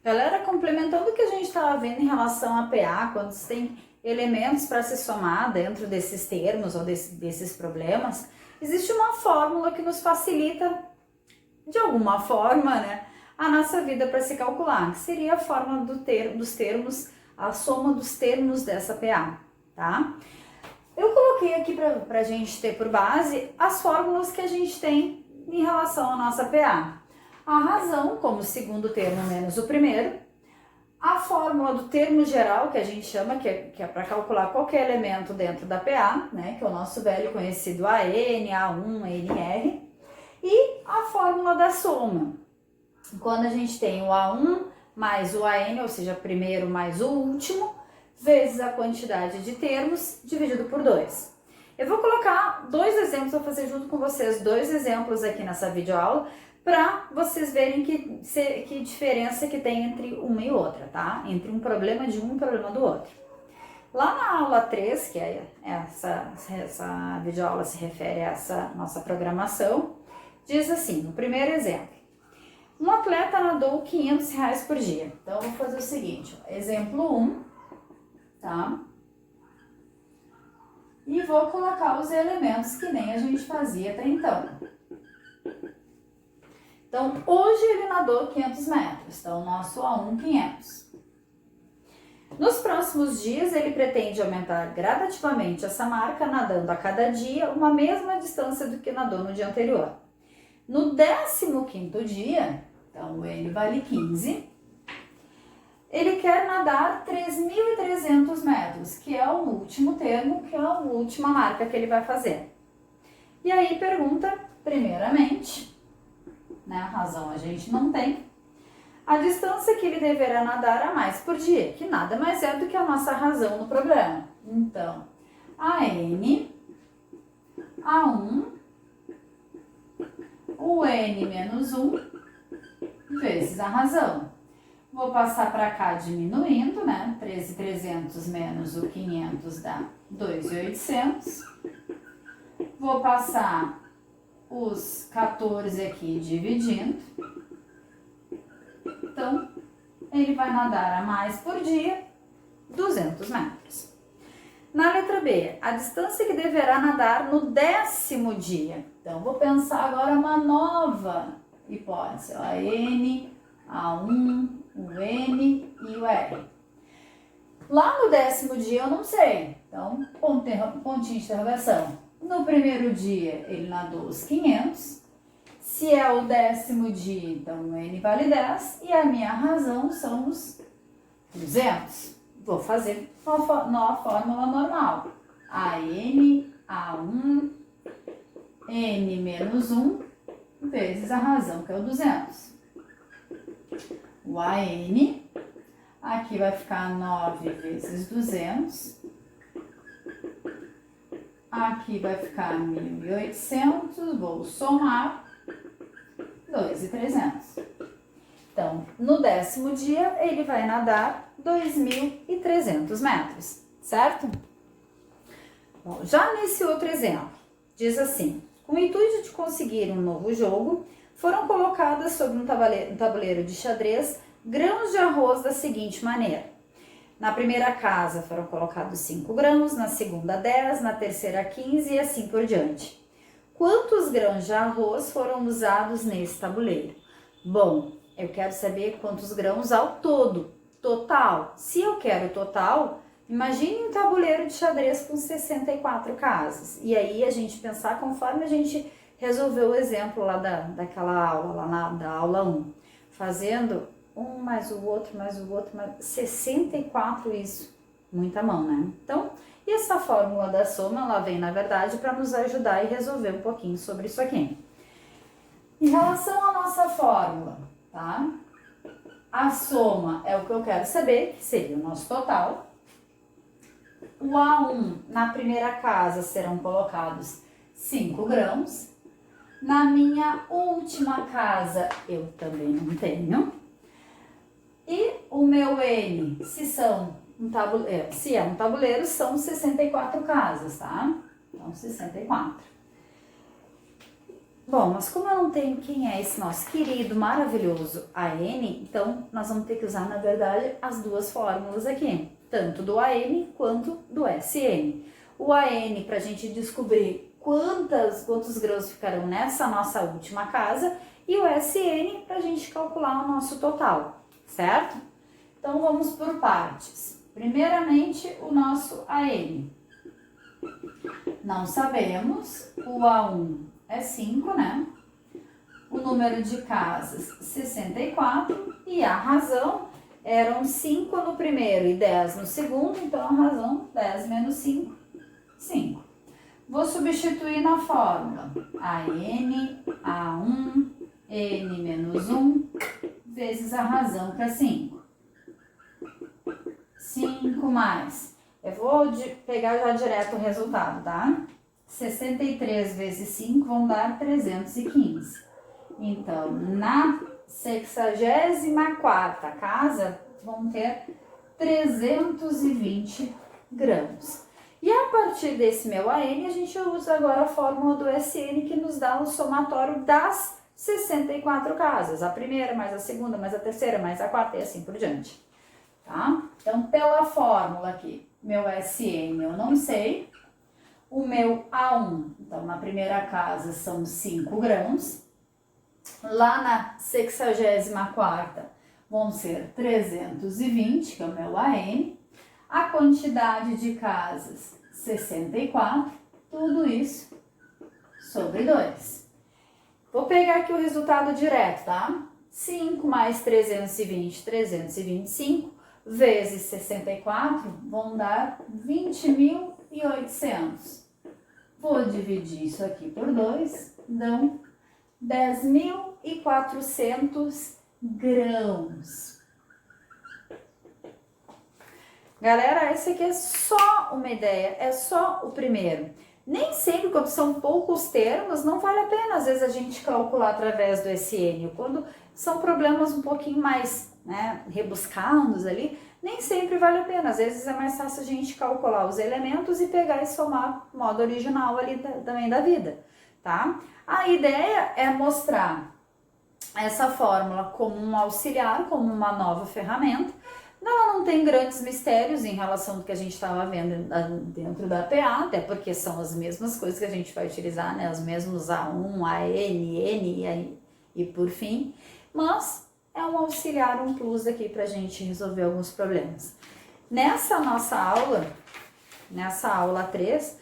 Galera, complementando o que a gente estava vendo em relação a PA, quando você tem elementos para se somar dentro desses termos ou desses problemas, existe uma fórmula que nos facilita, de alguma forma, né, a nossa vida para se calcular, que seria a fórmula dos termos, a soma dos termos dessa PA, tá? Eu coloquei aqui para a gente ter por base as fórmulas que a gente tem em relação à nossa PA. A razão, como segundo termo menos o primeiro, a fórmula do termo geral, que a gente chama, que é para calcular qualquer elemento dentro da PA, né, que é o nosso velho conhecido AN, A1, ANR, e a fórmula da soma. Quando a gente tem o A1 mais o AN, ou seja, primeiro mais o último, vezes a quantidade de termos dividido por 2. Eu vou colocar dois exemplos, vou fazer junto com vocês dois exemplos aqui nessa videoaula, para vocês verem que diferença que tem entre uma e outra, tá? Entre um problema de um e um problema do outro. Lá na aula 3, que é essa videoaula se refere a essa nossa programação, diz assim, no primeiro exemplo, um atleta nadou R$500 por dia. Então, eu vou fazer o seguinte, ó, exemplo 1, tá? E vou colocar os elementos que nem a gente fazia até então. Então, hoje ele nadou 500 metros, então nosso A1 500. Nos próximos dias, ele pretende aumentar gradativamente essa marca, nadando a cada dia uma mesma distância do que nadou no dia anterior. No 15º dia, então o N vale 15, ele quer nadar 3.300 metros, que é o último termo, que é a última marca que ele vai fazer. E aí pergunta, primeiramente, né, a razão a gente não tem, a distância que ele deverá nadar a mais por dia, que nada mais é do que a nossa razão no problema. Então, a N, A1, o N menos 1, vezes a razão. Vou passar para cá diminuindo, né? 13.300 menos o 500 dá 2.800. Vou passar os 14 aqui dividindo. Então, ele vai nadar a mais por dia, 200 metros. Na letra B, a distância que deverá nadar no 10º dia. Então, vou pensar agora uma nova hipótese. A N, A1, o N e o R. Lá no 10º dia eu não sei. Então, pontinho de interrogação. No primeiro dia ele nadou os 500. Se é o 10º dia, então o N vale 10. E a minha razão são os 200. Vou fazer na fórmula normal. A N, A1, N menos 1, vezes a razão, que é o 200. O AN, aqui vai ficar 9 vezes 200. Aqui vai ficar 1.800, vou somar 2.300. Então, no 10º dia, ele vai nadar 2.300 metros, certo? Bom, já nesse outro exemplo, diz assim, com o intuito de conseguir um novo jogo, foram colocadas sobre um tabuleiro de xadrez grãos de arroz da seguinte maneira. Na primeira casa foram colocados 5 grãos, na segunda 10, na terceira 15 e assim por diante. Quantos grãos de arroz foram usados nesse tabuleiro? Bom, eu quero saber quantos grãos ao todo, total. Se eu quero total, imagine um tabuleiro de xadrez com 64 casas. E aí a gente pensar conforme a gente resolveu o exemplo lá daquela aula, lá da aula 1. Fazendo um mais o outro, mais 64 isso. Muita mão, né? Então, e essa fórmula da soma, ela vem, na verdade, para nos ajudar e resolver um pouquinho sobre isso aqui. Em relação à nossa fórmula, tá? A soma é o que eu quero saber, que seria o nosso total. O A1, na primeira casa, serão colocados 5 grãos. Na minha última casa, eu também não tenho. E o meu N, se é um tabuleiro, são 64 casas, tá? Então, 64. Bom, mas como eu não tenho quem é esse nosso querido, maravilhoso AN, então nós vamos ter que usar, na verdade, as duas fórmulas aqui, tanto do AN quanto do SN. O AN para a gente descobrir quantos grãos ficarão nessa nossa última casa e o SN para a gente calcular o nosso total, certo? Então vamos por partes. Primeiramente, o nosso AN. Não sabemos, o A1 é 5, né? O número de casas, 64, e a razão eram 5 no primeiro e 10 no segundo, então a razão 10 menos 5, 5. Vou substituir na fórmula AN, A1, N menos 1, vezes a razão, que é 5. 5 mais. Eu vou pegar já direto o resultado, tá? 63 vezes 5 vão dar 315. Então, na 64ª casa, vão ter 320 grãos. E a partir desse meu AN, a gente usa agora a fórmula do SN, que nos dá o somatório das 64 casas. A primeira, mais a segunda, mais a terceira, mais a quarta e assim por diante. Tá? Então, pela fórmula aqui, meu SN eu não sei. O meu A1, então na primeira casa são 5 grãos. Lá na 64ª vão ser 320, que é o meu AN. A quantidade de casas, 64. Tudo isso sobre 2. Vou pegar aqui o resultado direto, tá? 5 mais 320, 325, vezes 64, vão dar 20.800. Vou dividir isso aqui por 2, dão 10.400 grãos. Galera, esse aqui é só uma ideia, é só o primeiro. Nem sempre, quando são poucos termos, não vale a pena, às vezes, a gente calcular através do SN. Quando são problemas um pouquinho mais, né, rebuscados ali, nem sempre vale a pena. Às vezes é mais fácil a gente calcular os elementos e pegar e somar o modo original ali também da vida, tá? A ideia é mostrar essa fórmula como um auxiliar, como uma nova ferramenta. Ela não tem grandes mistérios em relação ao que a gente estava vendo dentro da PA, até porque são as mesmas coisas que a gente vai utilizar, né? Os mesmos A1, AN, N e por fim. Mas é um auxiliar, um plus aqui para a gente resolver alguns problemas. Nessa nossa aula, nessa aula 3,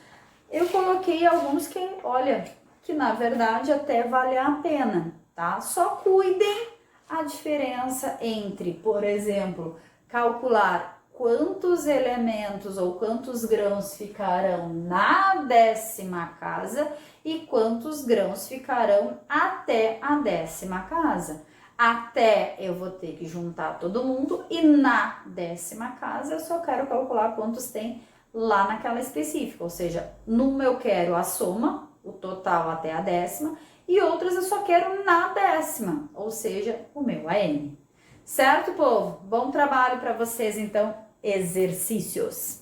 eu coloquei alguns que, olha, que na verdade até vale a pena, tá? Só cuidem a diferença entre, por exemplo, calcular quantos elementos ou quantos grãos ficarão na 10ª casa e quantos grãos ficarão até a 10ª casa. Até eu vou ter que juntar todo mundo e na 10ª casa eu só quero calcular quantos tem lá naquela específica, ou seja, numa eu quero a soma, o total até a 10ª, e outras eu só quero na 10ª, ou seja, o meu AN. Certo, povo? Bom trabalho para vocês, então, exercícios!